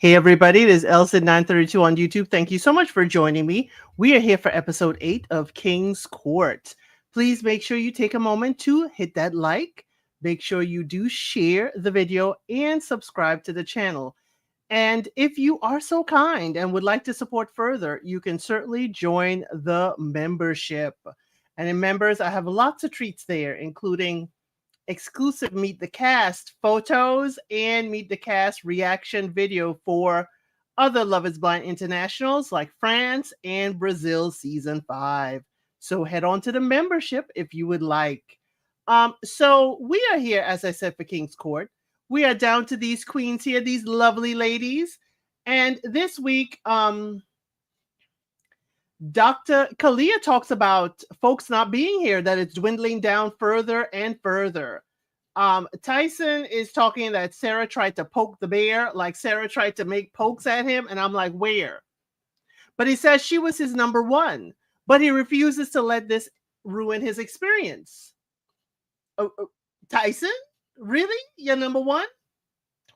Hey everybody, it is Elson932 on YouTube. Thank you so much for joining me. We are here for episode 8 of King's Court. Please make sure you take a moment to hit that like. Make sure you do share the video and subscribe to the channel. And if you are so kind and would like to support further, you can certainly join the membership. And in members, I have lots of treats there, including exclusive Meet the Cast photos and Meet the Cast reaction video for other Love is Blind internationals like France and Brazil season 5. So head on to the membership if you would like. So we are here, as I said, for King's Court. We are down to these queens here, these lovely ladies. And this week, Dr. Kalia talks about folks not being here, that it's dwindling down further and further. Tyson is talking that Sarah tried to poke the bear, like Sarah tried to make pokes at him, and I'm like, where? But he says she was his number one, but he refuses to let this ruin his experience. Tyson, really? Your number one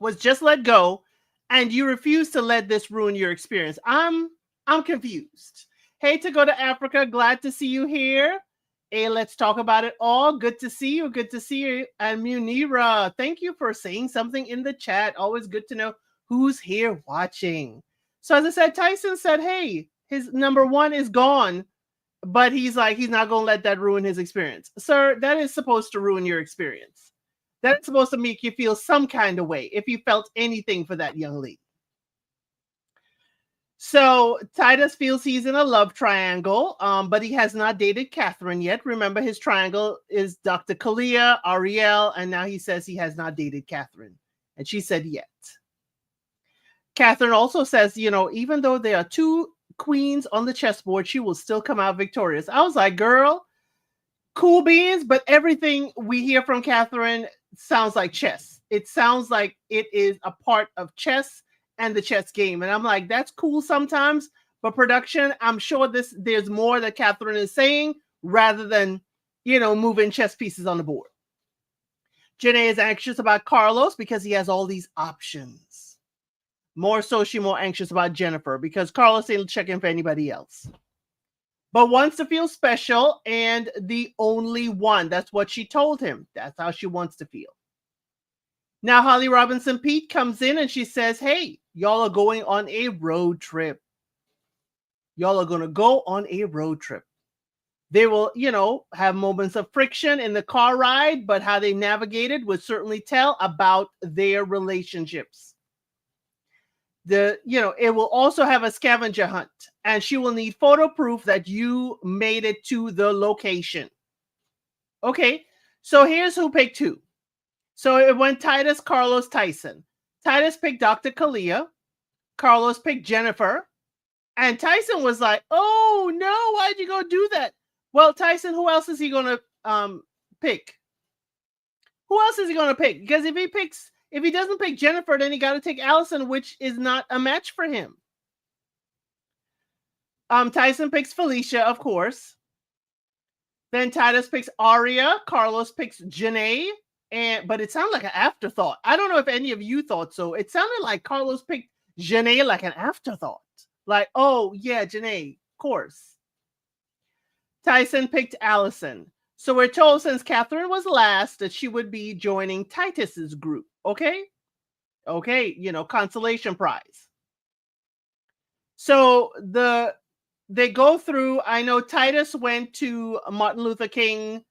was just let go, and you refuse to let this ruin your experience. I'm confused. Hey, to go to Africa, glad to see you here. Hey, let's talk about it all. Good to see you. Good to see you. And Munira, thank you for saying something in the chat. Always good to know who's here watching. So as I said, Tyson said, hey, his number one is gone, but he's not going to let that ruin his experience. Sir, that is supposed to ruin your experience. That's supposed to make you feel some kind of way if you felt anything for that young lady. So Titus feels he's in a love triangle, but he has not dated Catherine yet. Remember, his triangle is Dr. Kalia, Ariel, and now he says he has not dated Catherine. And she said yet. Catherine also says, even though there are two queens on the chessboard, she will still come out victorious. I was like, girl, cool beans, but everything we hear from Catherine sounds like chess. It sounds like it is a part of chess and the chess game. And I'm like, that's cool sometimes, but production, I'm sure there's more that Catherine is saying rather than, moving chess pieces on the board. Janae is anxious about Carlos because he has all these options. More so, she's more anxious about Jennifer because Carlos ain't checking for anybody else. But wants to feel special and the only one. That's what she told him. That's how she wants to feel. Now, Holly Robinson Pete comes in and she says, hey, y'all are going on a road trip. Y'all are going to go on a road trip. They will, have moments of friction in the car ride, but how they navigated would certainly tell about their relationships. It will also have a scavenger hunt, and she will need photo proof that you made it to the location. Okay, so here's who picked who. So it went Titus, Carlos, Tyson. Titus picked Dr. Kalia. Carlos picked Jennifer. And Tyson was like, oh, no, why'd you go do that? Well, Tyson, who else is he going to pick? Who else is he going to pick? Because if he doesn't pick Jennifer, then he got to take Allison, which is not a match for him. Tyson picks Felicia, of course. Then Titus picks Aria. Carlos picks Janae. But it sounded like an afterthought. I don't know if any of you thought so. It sounded like Carlos picked Janae like an afterthought. Like, oh, yeah, Janae, of course. Tyson picked Allison. So we're told since Catherine was last that she would be joining Titus's group. Okay? Okay, consolation prize. So they go through, I know Titus went to Martin Luther King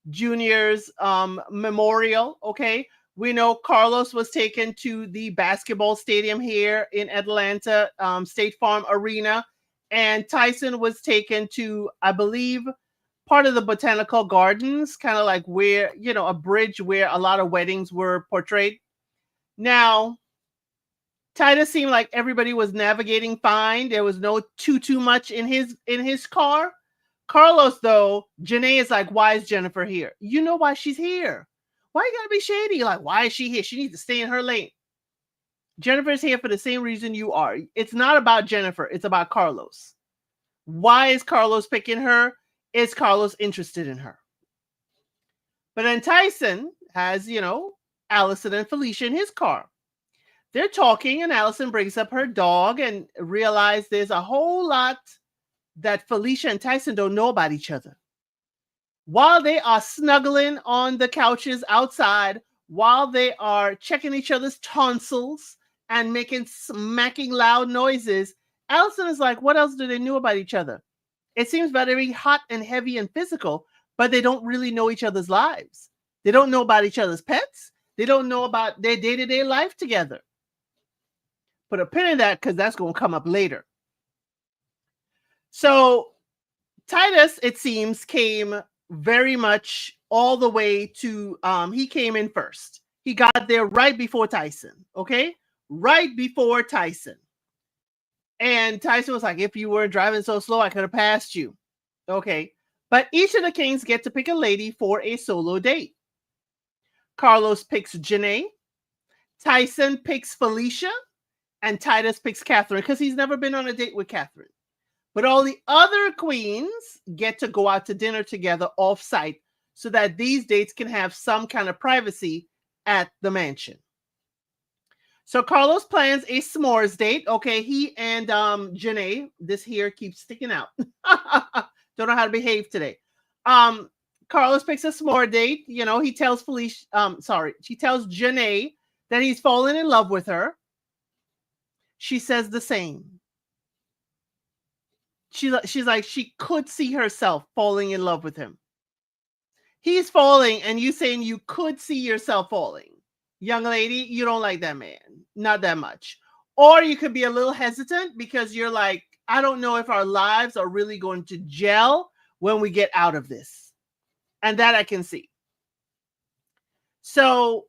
Jr.'s memorial. Okay, we know Carlos was taken to the basketball stadium here in Atlanta, State Farm Arena, and Tyson was taken to, I believe, part of the botanical gardens, kind of like where, a bridge where a lot of weddings were portrayed. Now, Titus seemed like everybody was navigating fine. There was no too much in his car. Carlos, though, Janae is like, why is Jennifer here? You know why she's here. Why you gotta be shady? Like, why is she here? She needs to stay in her lane. Jennifer's here for the same reason you are. It's not about Jennifer. It's about Carlos. Why is Carlos picking her? Is Carlos interested in her? But then Tyson has, Allison and Felicia in his car. They're talking, and Allison brings up her dog and realize there's a whole lot that Felicia and Tyson don't know about each other. While they are snuggling on the couches outside, while they are checking each other's tonsils and making smacking loud noises, Allison is like, what else do they know about each other? It seems very hot and heavy and physical, but they don't really know each other's lives. They don't know about each other's pets. They don't know about their day-to-day life together. Put a pin in that because that's going to come up later. So Titus, it seems, came very much all the way to, he came in first. He got there right before Tyson, okay? Right before Tyson. And Tyson was like, if you weren't driving so slow, I could have passed you. Okay. But each of the kings get to pick a lady for a solo date. Carlos picks Janae. Tyson picks Felicia. And Titus picks Catherine because he's never been on a date with Catherine. But all the other queens get to go out to dinner together off-site so that these dates can have some kind of privacy at the mansion. So Carlos plans a s'mores date. Okay, he and Janae, this here keeps sticking out. Don't know how to behave today. Carlos picks a s'more date. You know, he tells she tells Janae that he's fallen in love with her. She says the same. She's like, she could see herself falling in love with him. He's falling, and you saying you could see yourself falling. Young lady, you don't like that man. Not that much. Or you could be a little hesitant because you're like, I don't know if our lives are really going to gel when we get out of this. And that I can see. So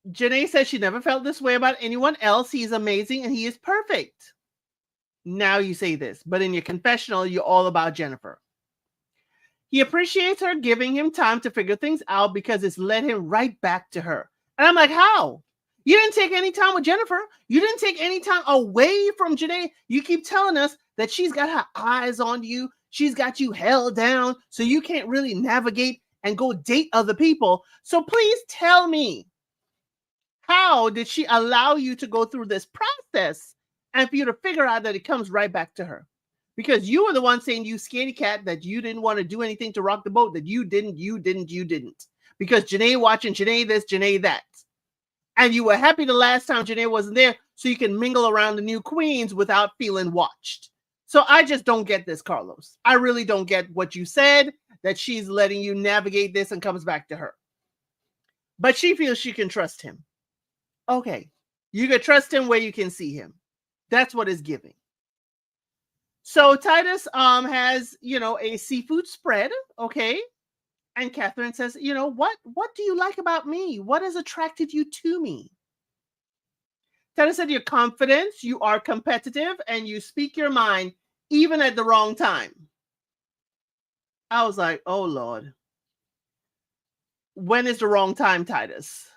Janae says she never felt this way about anyone else. He's amazing and he is perfect. Now you say this, but in your confessional, you're all about Jennifer. He appreciates her giving him time to figure things out because it's led him right back to her. And I'm like, how? You didn't take any time with Jennifer. You didn't take any time away from Janae. You keep telling us that she's got her eyes on you. She's got you held down, so you can't really navigate and go date other people. So please tell me, how did she allow you to go through this process and for you to figure out that it comes right back to her? Because you were the one saying, you scaredy cat, that you didn't want to do anything to rock the boat, that you didn't. Because Janae watching, Janae this, Janae that. And you were happy the last time Janae wasn't there so you can mingle around the new queens without feeling watched. So I just don't get this, Carlos. I really don't get what you said, that she's letting you navigate this and comes back to her. But she feels she can trust him. Okay. You can trust him where you can see him. That's what it's giving. So Titus has, a seafood spread, okay? And Catherine says, what do you like about me? What has attracted you to me? Titus said, you're confident, you are competitive, and you speak your mind even at the wrong time. I was like, oh, Lord. When is the wrong time, Titus?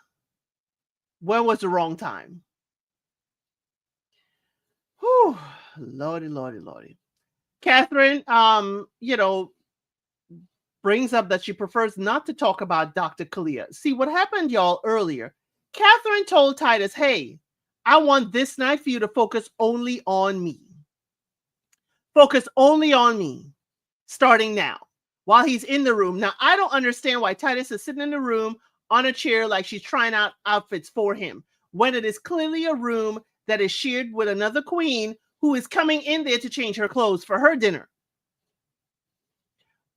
When was the wrong time? Whew, Lordy. Catherine, brings up that she prefers not to talk about Dr. Kalia. See, what happened, y'all, earlier, Catherine told Titus, hey, I want this night for you to focus only on me. Focus only on me, starting now, while he's in the room. Now, I don't understand why Titus is sitting in the room on a chair like she's trying out outfits for him, when it is clearly a room that is shared with another queen who is coming in there to change her clothes for her dinner.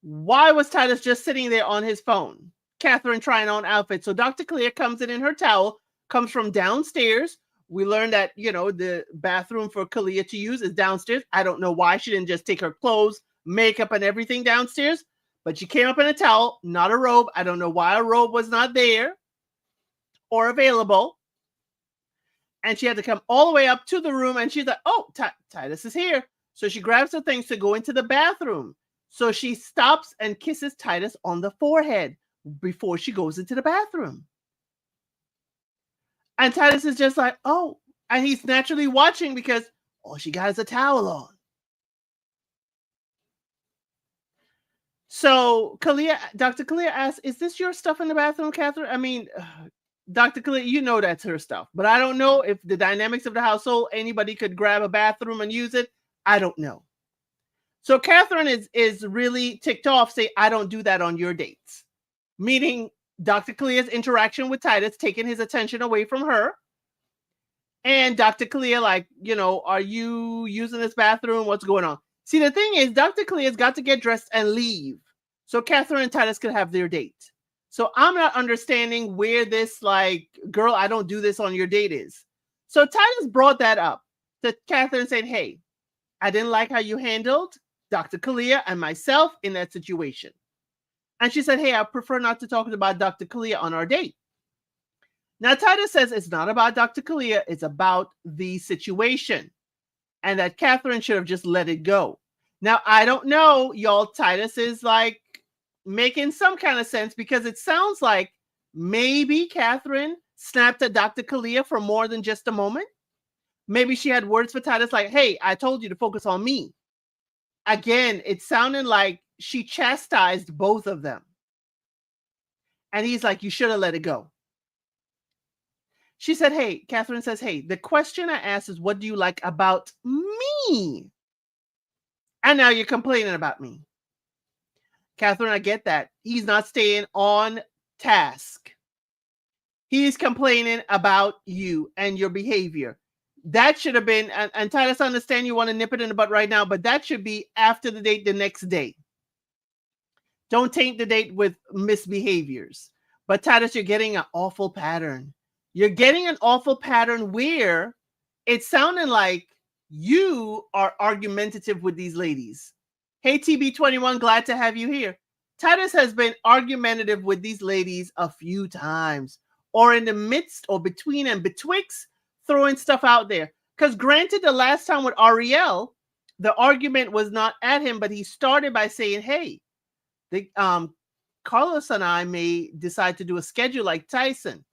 Why was Titus just sitting there on his phone? Catherine trying on outfits. So Dr. Clear comes in her towel, comes from downstairs. We learned that, the bathroom for Kalia to use is downstairs. I don't know why she didn't just take her clothes, makeup, and everything downstairs. But she came up in a towel, not a robe. I don't know why a robe was not there or available. And she had to come all the way up to the room. And she's like, oh, Titus is here. So she grabs her things to go into the bathroom. So she stops and kisses Titus on the forehead before she goes into the bathroom. And Titus is just like, oh, and he's naturally watching because all she got is a towel on. So Dr. Kalia asks, is this your stuff in the bathroom, Catherine? I mean, Dr. Kalia, you know that's her stuff. But I don't know if the dynamics of the household, anybody could grab a bathroom and use it. I don't know. So Catherine is really ticked off, say, I don't do that on your dates. Meaning Dr. Kalia's interaction with Titus taking his attention away from her. And Dr. Kalia, like, are you using this bathroom? What's going on? See, the thing is, Dr. Kalia's got to get dressed and leave so Catherine and Titus could have their date. So I'm not understanding where this, like, girl, I don't do this on your date is. So Titus brought that up to Catherine, saying, hey, I didn't like how you handled Dr. Kalia and myself in that situation. And she said, hey, I prefer not to talk about Dr. Kalia on our date. Now, Titus says it's not about Dr. Kalia, it's about the situation. And that Catherine should have just let it go. Now, I don't know, y'all, Titus is like making some kind of sense because it sounds like maybe Catherine snapped at Dr. Kalia for more than just a moment. Maybe she had words for Titus like, hey, I told you to focus on me. Again, it sounded like she chastised both of them. And he's like, you should have let it go. She said, hey, Catherine says, hey, the question I asked is, what do you like about me? And now you're complaining about me. Catherine, I get that. He's not staying on task. He's complaining about you and your behavior. That should have been, and Titus, I understand you want to nip it in the butt right now, but that should be after the date the next day. Don't taint the date with misbehaviors. But Titus, you're getting an awful pattern. You're getting an awful pattern where it's sounding like you are argumentative with these ladies. Hey, TB21, glad to have you here. Titus has been argumentative with these ladies a few times, or in the midst or between and betwixt, throwing stuff out there. Because granted, the last time with Ariel, the argument was not at him, but he started by saying, hey, Carlos and I may decide to do a schedule like Tyson.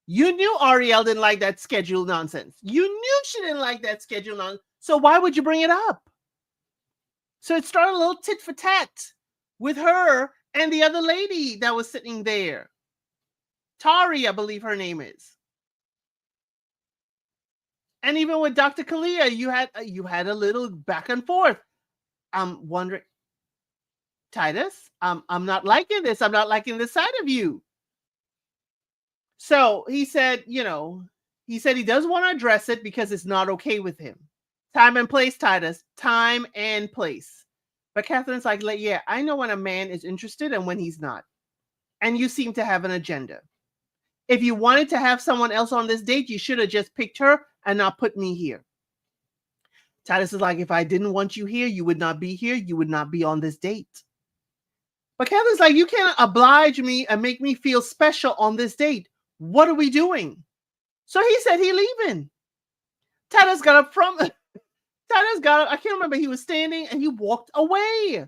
You knew Ariel didn't like that schedule nonsense. You knew she didn't like that schedule nonsense. So why would you bring it up? So it started a little tit for tat with her and the other lady that was sitting there. Tari, I believe her name is. And even with Dr. Kalia, you had a little back and forth. I'm wondering, Titus, I'm not liking this. I'm not liking this side of you. So he said, he does want to address it because it's not okay with him. Time and place, Titus. Time and place. But Catherine's like, yeah, I know when a man is interested and when he's not. And you seem to have an agenda. If you wanted to have someone else on this date, you should have just picked her and not put me here. Titus is like, if I didn't want you here, you would not be here. You would not be on this date. But Catherine's like, you can't oblige me and make me feel special on this date. What are we doing? So he said he leaving. Titus got up from... Titus got up. I can't remember. He was standing and he walked away.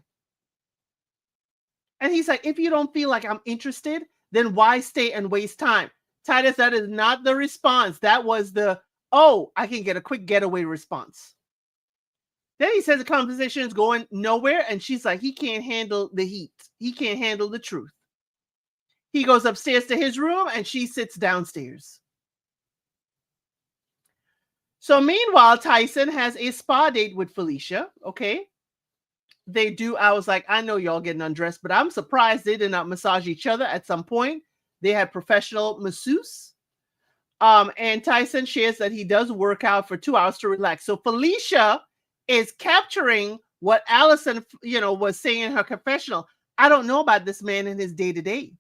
And he's like, if you don't feel like I'm interested, then why stay and waste time? Titus, that is not the response. That was the, oh, I can get a quick getaway response. Then he says the conversation is going nowhere. And she's like, he can't handle the heat. He can't handle the truth. He goes upstairs to his room and she sits downstairs. So meanwhile, Tyson has a spa date with Felicia. Okay. They do. I was like, I know y'all getting undressed, but I'm surprised they did not massage each other at some point. They had professional masseuse. And Tyson shares that he does work out for 2 hours to relax. So Felicia is capturing what Allison, was saying in her confessional. I don't know about this man in his day-to-day.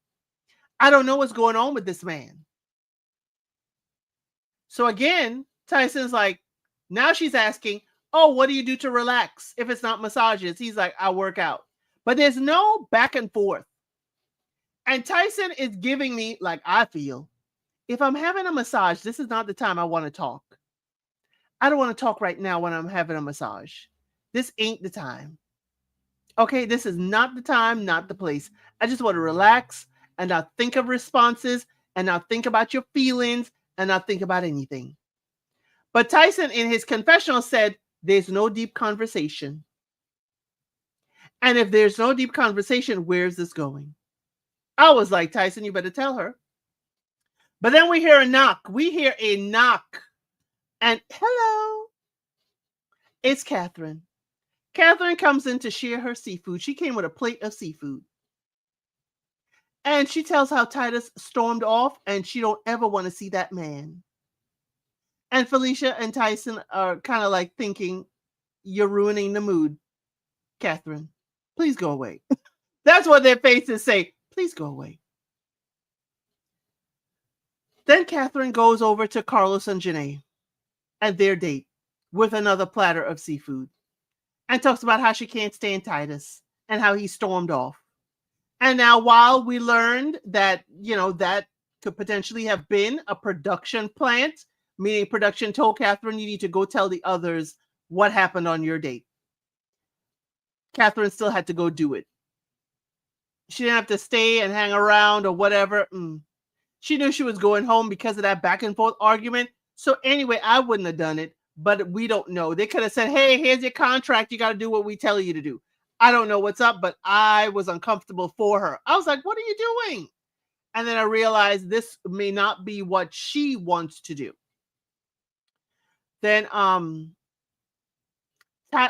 I don't know what's going on with this man. So again, Tyson's like, now she's asking, oh, what do you do to relax if it's not massages? He's like, I work out. But there's no back and forth. And Tyson is giving me, like, I feel, if I'm having a massage, this is not the time I want to talk. I don't want to talk right now when I'm having a massage. This ain't the time. Okay, this is not the time, not the place. I just want to relax and not think of responses and not think about your feelings and not think about anything. But Tyson, in his confessional, said, there's no deep conversation. And if there's no deep conversation, where's this going? I was like, Tyson, you better tell her. But then we hear a knock. We hear a knock. And hello, it's Catherine. Catherine comes in to share her seafood. She came with a plate of seafood. And she tells how Titus stormed off and she don't ever want to see that man. And Felicia and Tyson are kind of like thinking, you're ruining the mood, Catherine. Please go away. That's what their faces say. Please go away. Then Catherine goes over to Carlos and Janae and their date with another platter of seafood and talks about how she can't stand Titus and how he stormed off. And now, while we learned that, that could potentially have been a production plant, meaning production told Catherine, you need to go tell the others what happened on your date. Catherine still had to go do it. She didn't have to stay and hang around or whatever. She knew she was going home because of that back and forth argument. So anyway, I wouldn't have done it, but we don't know. They could have said, hey, here's your contract. You got to do what we tell you to do. I don't know what's up, but I was uncomfortable for her. I was like, what are you doing? And then I realized this may not be what she wants to do. Then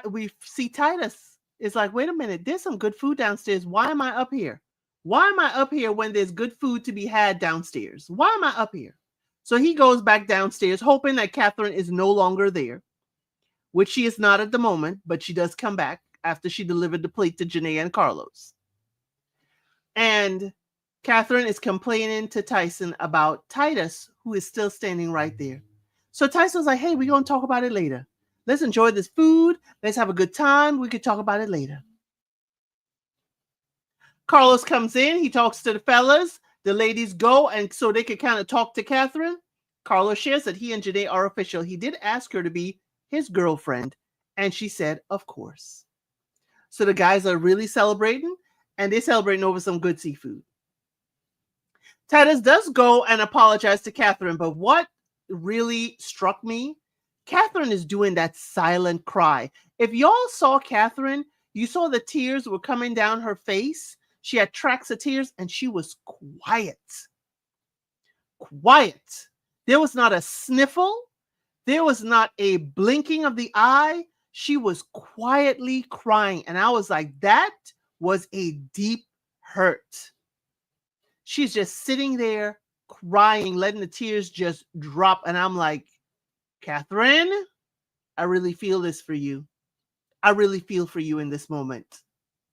we see Titus is like, wait a minute, there's some good food downstairs. Why am I up here? Why am I up here when there's good food to be had downstairs? Why am I up here? So he goes back downstairs, hoping that Catherine is no longer there, which she is not at the moment, but she does come back after she delivered the plate to Janae and Carlos. And Catherine is complaining to Tyson about Titus, who is still standing right there. So Tyson's like, hey, we're going to talk about it later. Let's enjoy this food. Let's have a good time. We could talk about it later. Carlos comes in. He talks to the fellas. The ladies go, and so they could kind of talk to Catherine. Carlos shares that he and Janae are official. He did ask her to be his girlfriend, and she said, of course. So the guys are really celebrating, and they're celebrating over some good seafood. Titus does go and apologize to Catherine, but what really struck me, Catherine is doing that silent cry. If y'all saw Catherine, you saw the tears were coming down her face. She had tracks of tears, and she was quiet. Quiet. There was not a sniffle. There was not a blinking of the eye. She was quietly crying. And I was like, that was a deep hurt. She's just sitting there crying, letting the tears just drop. And I'm like, Catherine, I really feel this for you. I really feel for you in this moment.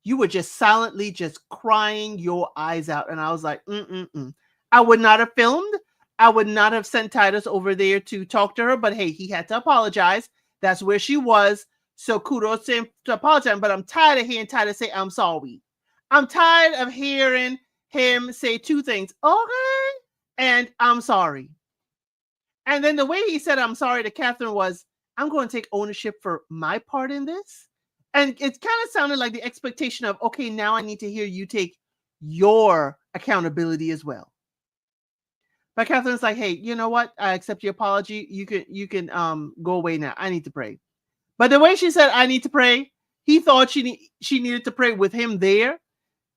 You were just silently just crying your eyes out. And I was like, I would not have filmed. I would not have sent Titus over there to talk to her. But hey, he had to apologize. That's where she was. So kudos to him to apologize. But I'm tired of hearing Titus say, I'm sorry. I'm tired of hearing him say two things. Okay. And I'm sorry. And then the way he said, I'm sorry to Catherine was, I'm going to take ownership for my part in this. And it kind of sounded like the expectation of, okay, now I need to hear you take your accountability as well. But Catherine's like, hey, you know what? I accept your apology. You can go away now. I need to pray. But the way she said, I need to pray, he thought she needed to pray with him there.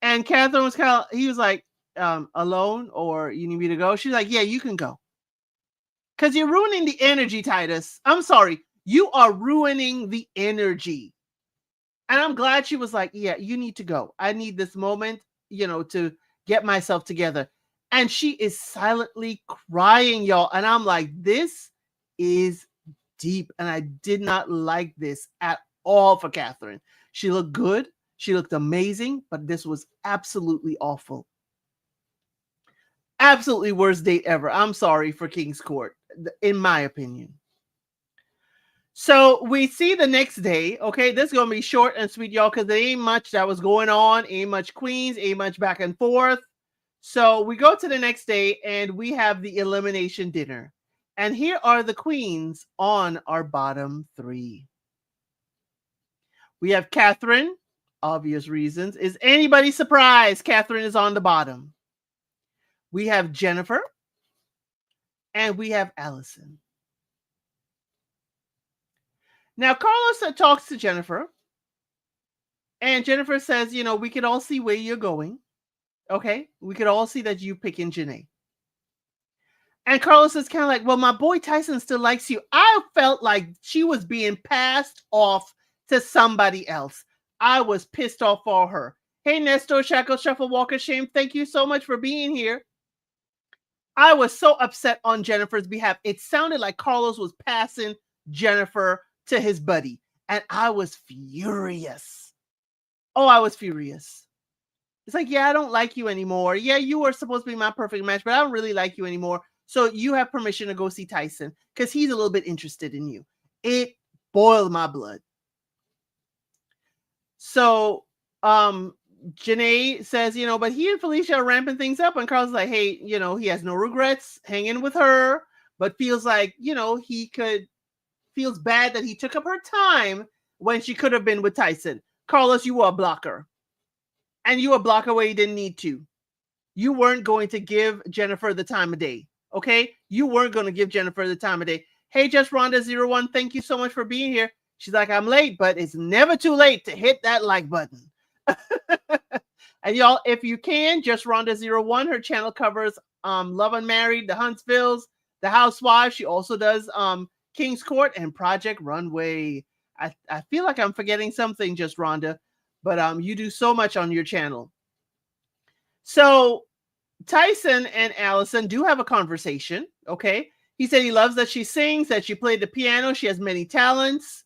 And Catherine was he was like, alone, or you need me to go? She's like, yeah, you can go. Because you're ruining the energy, Titus. I'm sorry. You are ruining the energy. And I'm glad she was like, yeah, you need to go. I need this moment, to get myself together. And she is silently crying, y'all. And I'm like, this is deep. And I did not like this at all for Catherine. She looked good. She looked amazing. But this was absolutely awful. Absolutely worst date ever. I'm sorry for King's Court, in my opinion. So we see the next day. Okay, this is going to be short and sweet, y'all, because there ain't much that was going on. Ain't much queens. Ain't much back and forth. So we go to the next day and we have the elimination dinner. And here are the queens on our bottom three. We have Catherine, obvious reasons. Is anybody surprised Catherine is on the bottom? We have Jennifer and we have Allison. Now, Carlos talks to Jennifer and Jennifer says, we could all see where you're going. Okay, we could all see that you picking Janae. And Carlos is kind of like, well, my boy Tyson still likes you. I felt like she was being passed off to somebody else. I was pissed off for her. Hey, Nestor, Shackle, Shuffle, Walker, Shame, thank you so much for being here. I was so upset on Jennifer's behalf. It sounded like Carlos was passing Jennifer to his buddy. And I was furious. Oh, I was furious. It's like, yeah, I don't like you anymore. Yeah, you were supposed to be my perfect match, but I don't really like you anymore. So you have permission to go see Tyson because he's a little bit interested in you. It boiled my blood. So Janae says, but he and Felicia are ramping things up. And Carl's like, hey, he has no regrets hanging with her, but feels like, feels bad that he took up her time when she could have been with Tyson. Carlos, you were a blocker. And you were a blocker where you didn't need to. You weren't going to give Jennifer the time of day. Okay? You weren't going to give Jennifer the time of day. Hey, Just Rhonda01, thank you so much for being here. She's like, I'm late, but it's never too late to hit that like button. And y'all, if you can, Just Rhonda01, her channel covers Love Unmarried, The Huntsvilles, The Housewives. She also does King's Court and Project Runway. I feel like I'm forgetting something, Just Rhonda, but you do so much on your channel. So Tyson and Allison do have a conversation, okay? He said he loves that she sings, that she played the piano, she has many talents.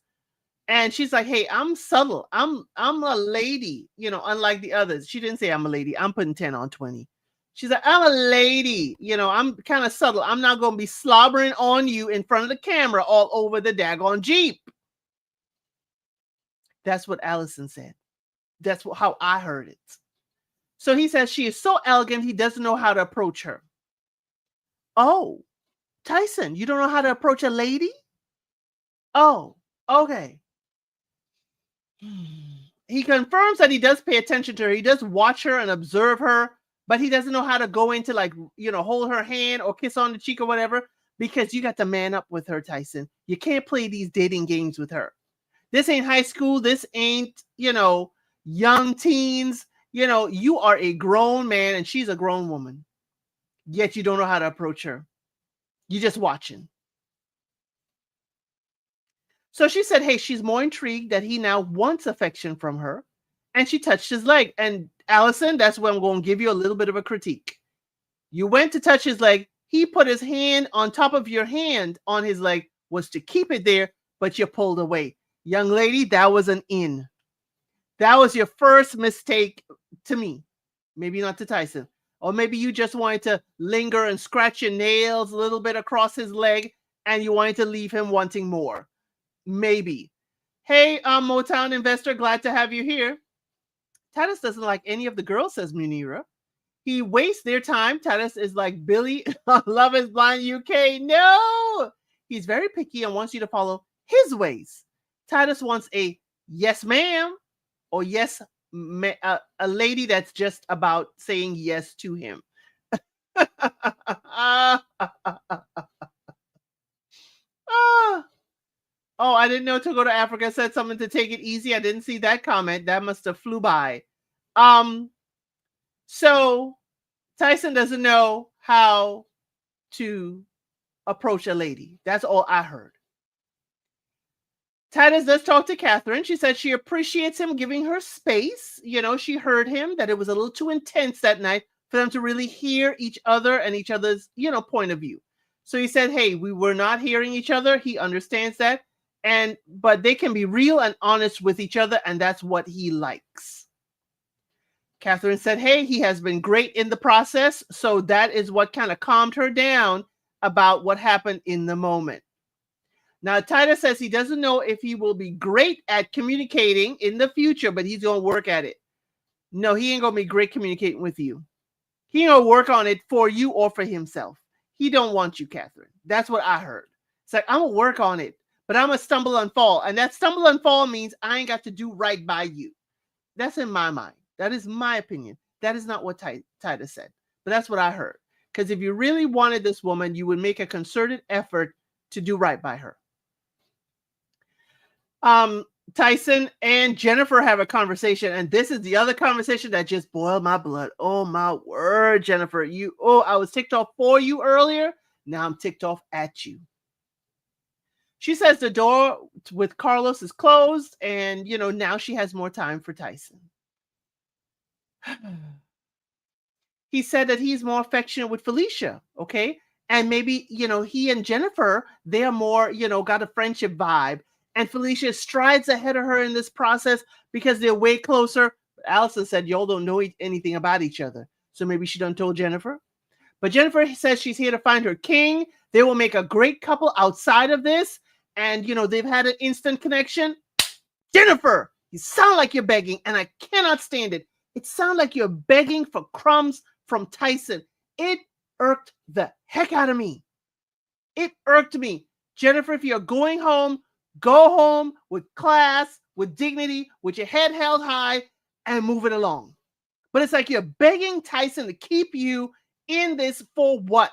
And she's like, hey, I'm subtle. I'm a lady, unlike the others. She didn't say I'm a lady. I'm putting 10 on 20. She's like, I'm a lady. I'm kind of subtle. I'm not going to be slobbering on you in front of the camera all over the daggone Jeep. That's what Allison said. That's how I heard it. So he says she is so elegant, he doesn't know how to approach her. Oh, Tyson, you don't know how to approach a lady? Oh, okay. He confirms that he does pay attention to her. He does watch her and observe her, but he doesn't know how to go into hold her hand or kiss on the cheek or whatever, because you got to man up with her, Tyson. You can't play these dating games with her. This ain't high school. This ain't, young teens. You are a grown man and she's a grown woman. Yet you don't know how to approach her. You're just watching. So she said, hey, she's more intrigued that he now wants affection from her. And she touched his leg. And Allison, that's where I'm going to give you a little bit of a critique. You went to touch his leg. He put his hand on top of your hand on his leg, was to keep it there, but you pulled away. Young lady, that was an in. That was your first mistake to me. Maybe not to Tyson. Or maybe you just wanted to linger and scratch your nails a little bit across his leg and you wanted to leave him wanting more. Maybe. Hey, Motown investor, glad to have you here. Titus doesn't like any of the girls, says Munira. He wastes their time. Titus is like Billy on Love is Blind UK. No! He's very picky and wants you to follow his ways. Titus wants a yes, ma'am, or yes, a lady that's just about saying yes to him. Oh, I didn't know To Go to Africa said something to take it easy. I didn't see that comment. That must have flew by. So Tyson doesn't know how to approach a lady. That's all I heard. Titus does talk to Catherine. She said she appreciates him giving her space. She heard him, that it was a little too intense that night for them to really hear each other and each other's, point of view. So he said, hey, we were not hearing each other. He understands that. But they can be real and honest with each other, and that's what he likes. Catherine said, hey, he has been great in the process. So that is what kind of calmed her down about what happened in the moment. Now, Titus says he doesn't know if he will be great at communicating in the future, but he's going to work at it. No, he ain't going to be great communicating with you. He ain't going to work on it for you or for himself. He don't want you, Catherine. That's what I heard. It's like, I'm going to work on it, but I'm going to stumble and fall. And that stumble and fall means I ain't got to do right by you. That's in my mind. That is my opinion. That is not what Titus said, but that's what I heard. Because if you really wanted this woman, you would make a concerted effort to do right by her. Tyson and Jennifer have a conversation, and this is the other conversation that just boiled my blood. Oh my word, Jennifer, I was ticked off for you earlier. Now I'm ticked off at you. She says the door with Carlos is closed, and now she has more time for Tyson. He said that he's more affectionate with Felicia, okay? And maybe, he and Jennifer, they're more, got a friendship vibe. And Felicia strides ahead of her in this process because they're way closer. Allison said, y'all don't know anything about each other. So maybe she done told Jennifer. But Jennifer says she's here to find her king. They will make a great couple outside of this. And, they've had an instant connection. Jennifer, you sound like you're begging, and I cannot stand it. It sounds like you're begging for crumbs from Tyson. It irked the heck out of me. It irked me. Jennifer, if you're going home, go home with class, with dignity, with your head held high, and move it along. But it's like you're begging Tyson to keep you in this for what?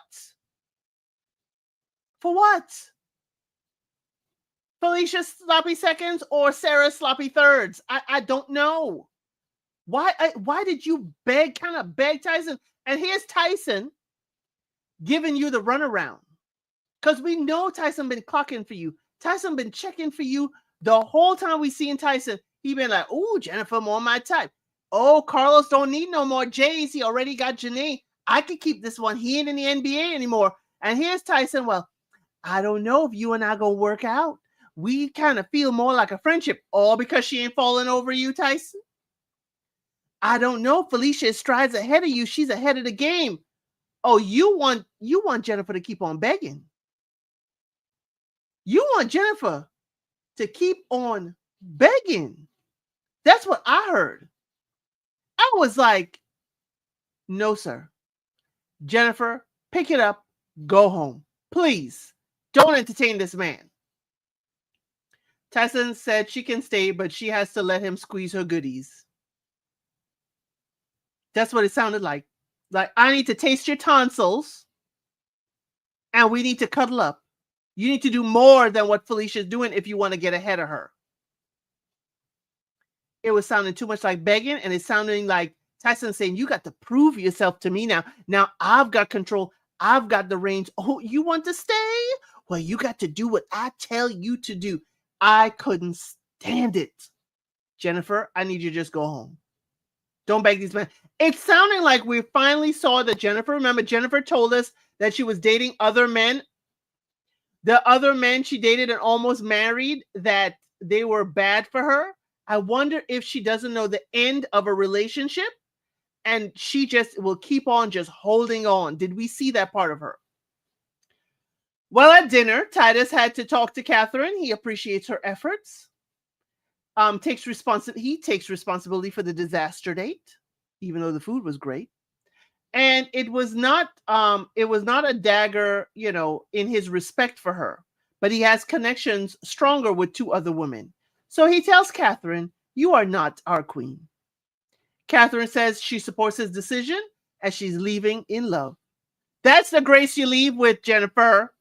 For what? Felicia's sloppy seconds or Sarah's sloppy thirds? I don't know. Why did you beg Tyson? And here's Tyson giving you the runaround. Because we know Tyson been clocking for you. Tyson been checking for you the whole time we seen Tyson. He been like, ooh, Jennifer, more my type. Oh, Carlos don't need no more J's. He already got Janae. I could keep this one. He ain't in the NBA anymore. And here's Tyson. Well, I don't know if you and I gonna work out. We kind of feel more like a friendship. All because she ain't falling over you, Tyson. I don't know. Felicia strides ahead of you. She's ahead of the game. Oh, you want Jennifer to keep on begging. You want Jennifer to keep on begging. That's what I heard. I was like, no, sir. Jennifer, pick it up. Go home. Please don't entertain this man. Tyson said she can stay, but she has to let him squeeze her goodies. That's what it sounded like. Like, I need to taste your tonsils, and we need to cuddle up. You need to do more than what Felicia's doing if you want to get ahead of her. It was sounding too much like begging, and it's sounding like Tyson saying, you got to prove yourself to me now. Now I've got control. I've got the reins. Oh, you want to stay? Well, you got to do what I tell you to do. I couldn't stand it. Jennifer, I need you to just go home. Don't beg these men. It's sounding like we finally saw that Jennifer, remember, Jennifer told us that she was dating other men. The other men she dated and almost married, that they were bad for her. I wonder if she doesn't know the end of a relationship and she just will keep on just holding on. Did we see that part of her? Well, at dinner, Titus had to talk to Catherine. He appreciates her efforts. He takes responsibility for the disaster date, even though the food was great. And it was not a dagger, in his respect for her, but he has connections stronger with two other women. So he tells Catherine, you are not our queen. Catherine says she supports his decision as she's leaving in love. That's the grace you leave with, Jennifer.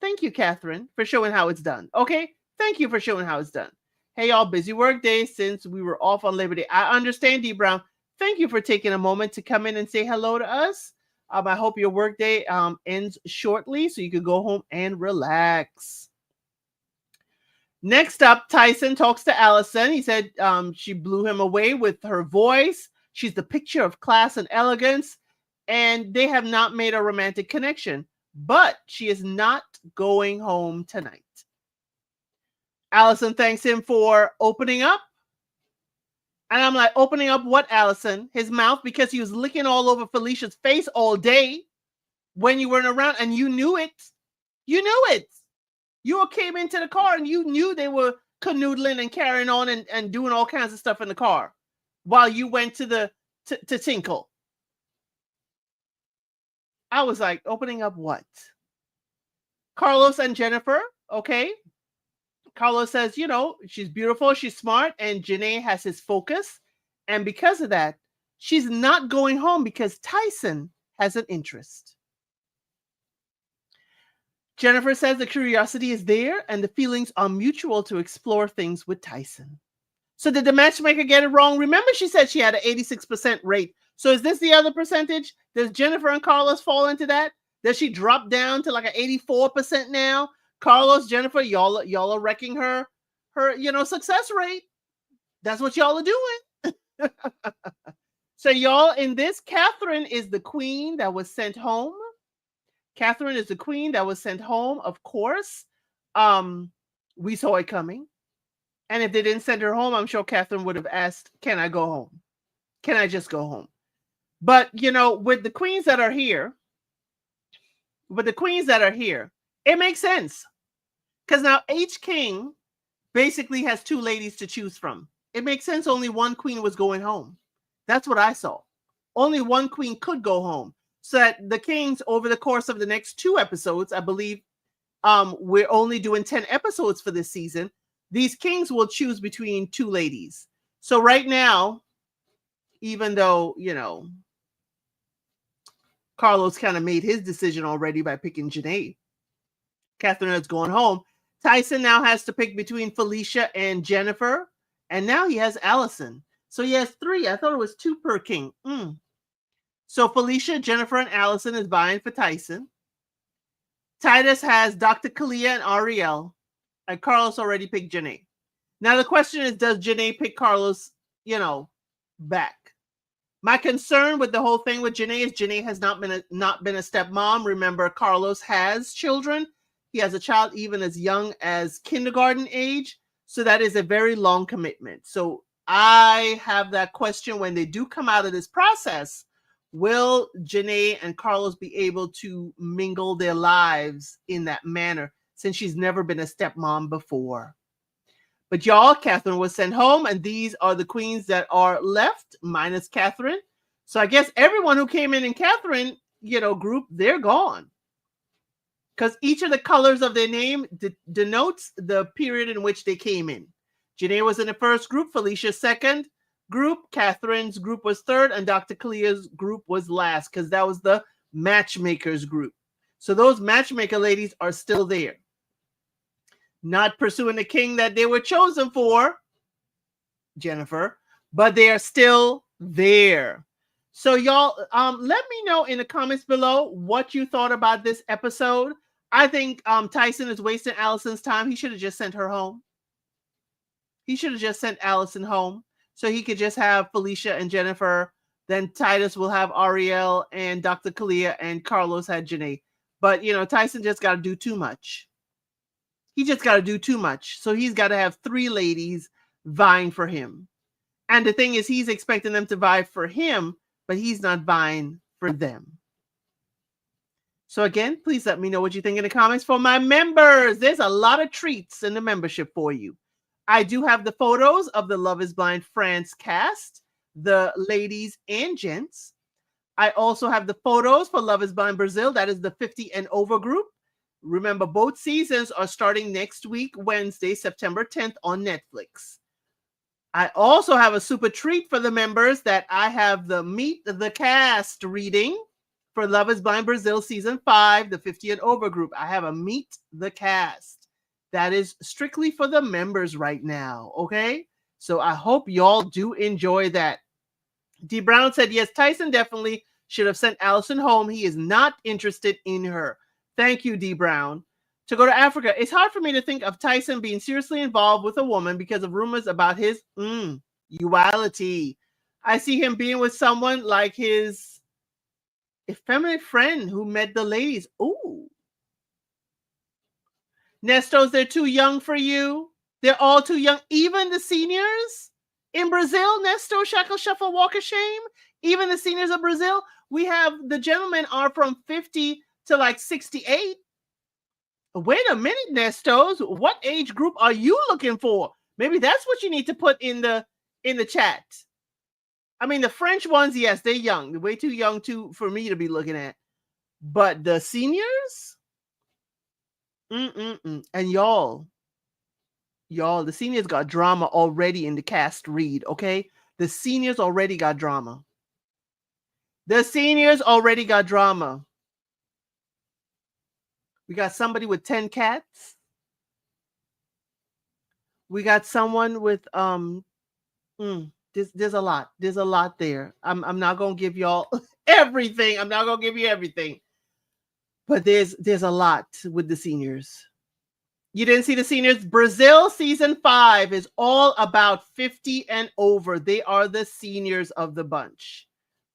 Thank you, Catherine, for showing how it's done. Okay? Thank you for showing how it's done. Hey, y'all, busy work day since we were off on Labor Day. I understand, D. Brown. Thank you for taking a moment to come in and say hello to us. I hope your work day ends shortly so you can go home and relax. Next up, Tyson talks to Allison. He said she blew him away with her voice. She's the picture of class and elegance, and they have not made a romantic connection, but she is not going home tonight. Allison thanks him for opening up. And I'm like, opening up what, Allison? His mouth, because he was licking all over Felicia's face all day when you weren't around, and you knew it. You knew it. You came into the car and you knew they were canoodling and carrying on and doing all kinds of stuff in the car while you went to tinkle. I was like, opening up what? Carlos and Jennifer, okay? Carlos says, she's beautiful, she's smart, and Janae has his focus. And because of that, she's not going home because Tyson has an interest. Jennifer says the curiosity is there and the feelings are mutual to explore things with Tyson. So did the matchmaker get it wrong? Remember, she said she had an 86% rate. So is this the other percentage? Does Jennifer and Carlos fall into that? Does she drop down to like an 84% now? Carlos, Jennifer, y'all are wrecking her success rate. That's what y'all are doing. So y'all, in this, Catherine is the queen that was sent home. Catherine is the queen that was sent home, of course. We saw it coming. And if they didn't send her home, I'm sure Catherine would have asked, can I go home? Can I just go home? But, with the queens that are here, it makes sense. Because now H King basically has two ladies to choose from. It makes sense only one queen was going home. That's what I saw. Only one queen could go home. So that the kings, over the course of the next 2 episodes, I believe we're only doing 10 episodes for this season, these kings will choose between 2 ladies. So right now, even though, Carlos kind of made his decision already by picking Janae, Catherine is going home. Tyson now has to pick between Felicia and Jennifer. And now he has Allison. So he has 3. I thought it was 2 per king. So Felicia, Jennifer, and Allison is vying for Tyson. Titus has Dr. Kalia and Ariel. And Carlos already picked Janae. Now the question is, does Janae pick Carlos, back? My concern with the whole thing with Janae is Janae has not been a stepmom. Remember, Carlos has children. He has a child even as young as kindergarten age. So that is a very long commitment. So I have that question when they do come out of this process. Will Janae and Carlos be able to mingle their lives in that manner since she's never been a stepmom before? But y'all, Catherine was sent home, and these are the queens that are left, minus Catherine. So I guess everyone who came in Catherine, group, they're gone. Because each of the colors of their name denotes the period in which they came in. Janae was in the first group, Felicia's second group, Catherine's group was third, and Dr. Kalia's group was last, because that was the matchmakers group. So those matchmaker ladies are still there. Not pursuing the king that they were chosen for, Jennifer, but they are still there. So y'all, let me know in the comments below what you thought about this episode. I think Tyson is wasting Allison's time. He should have just sent her home. He should have just sent Allison home so he could just have Felicia and Jennifer. Then Titus will have Ariel and Dr. Kalia, and Carlos had Janae. But, Tyson just got to do too much. He just got to do too much. So he's got to have 3 ladies vying for him. And the thing is, he's expecting them to vie for him, but he's not vying for them. So again, please let me know what you think in the comments. For my members, there's a lot of treats in the membership for you. I do have the photos of the Love is Blind France cast, the ladies and gents. I also have the photos for Love is Blind Brazil. That is the 50 and over group. Remember, both seasons are starting next week, Wednesday, September 10th on Netflix. I also have a super treat for the members that I have the Meet the Cast reading for Love is Blind Brazil Season 5, the 50 and over group. I have a Meet the Cast. That is strictly for the members right now, okay? So I hope y'all do enjoy that. D. Brown said, yes, Tyson definitely should have sent Allison home. He is not interested in her. Thank you, D. Brown. To go to Africa, it's hard for me to think of Tyson being seriously involved with a woman because of rumors about his duality. I see him being with someone like his effeminate friend who met the ladies. Ooh. Nestos, they're too young for you. They're all too young. Even the seniors in Brazil, Nesto, Shackle, Shuffle, Walk of Shame, even the seniors of Brazil, we have the gentlemen are from 50 to like 68. Wait a minute, Nestos. What age group are you looking for? Maybe that's what you need to put in the chat. I mean, the French ones, yes, they're young. They're way too young for me to be looking at. But the seniors? And y'all, the seniors got drama already in the cast read, okay? The seniors already got drama. The seniors already got drama. We got somebody with 10 cats. We got someone with there's a lot. There's a lot there. I'm not gonna give y'all everything. I'm not gonna give you everything. But there's a lot with the seniors. You didn't see the seniors? Brazil season 5 is all about 50 and over. They are the seniors of the bunch.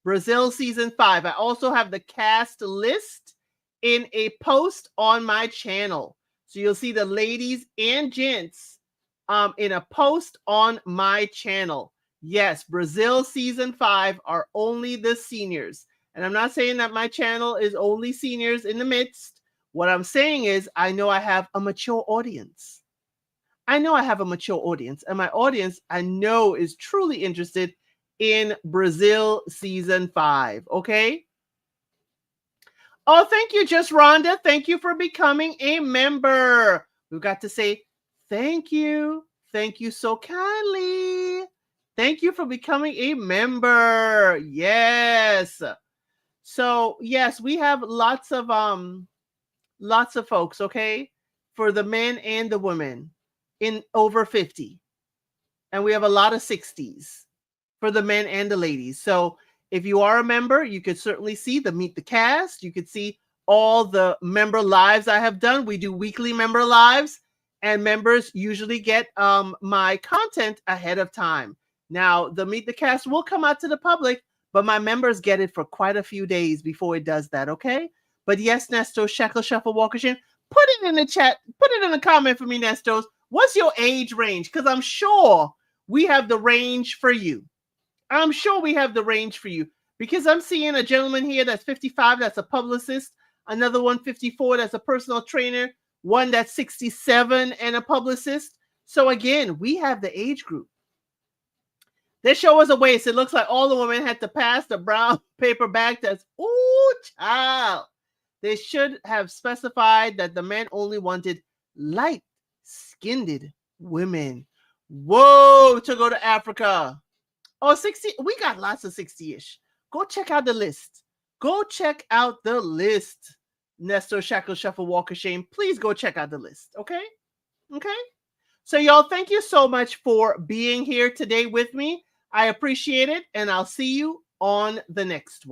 Brazil season 5. I also have the cast list in a post on my channel. So you'll see the ladies and gents in a post on my channel. Yes, Brazil season 5 are only the seniors. And I'm not saying that my channel is only seniors in the midst. What I'm saying is I know I have a mature audience. I know I have a mature audience, and my audience I know is truly interested in Brazil season 5, okay? Oh, thank you, Just Rhonda. Thank you for becoming a member. We've got to say thank you. Thank you so kindly. Thank you for becoming a member. Yes. So, yes, we have lots of folks, okay, for the men and the women in over 50. And we have a lot of 60s for the men and the ladies. So if you are a member, you could certainly see the Meet the Cast. You could see all the member lives I have done. We do weekly member lives, and members usually get my content ahead of time. Now, the Meet the Cast will come out to the public, but my members get it for quite a few days before it does that, okay? But yes, Nestos, Shackle, Shuffle, Walker, Shin, put it in the chat. Put it in the comment for me, Nestos. What's your age range? Because I'm sure we have the range for you. I'm sure we have the range for you, because I'm seeing a gentleman here that's 55, that's a publicist, another one 54, that's a personal trainer, one that's 67 and a publicist. So again, we have the age group. They show us a waist. It looks like all the women had to pass the brown paper bag test. Ooh, child. They should have specified that the men only wanted light-skinned women. Whoa, to go to Africa. Oh, 60. We got lots of 60-ish. Go check out the list. Go check out the list. Nestor, Shackle, Shuffle, Walker, Shame. Please go check out the list. Okay? Okay? So, y'all, thank you so much for being here today with me. I appreciate it, and I'll see you on the next one.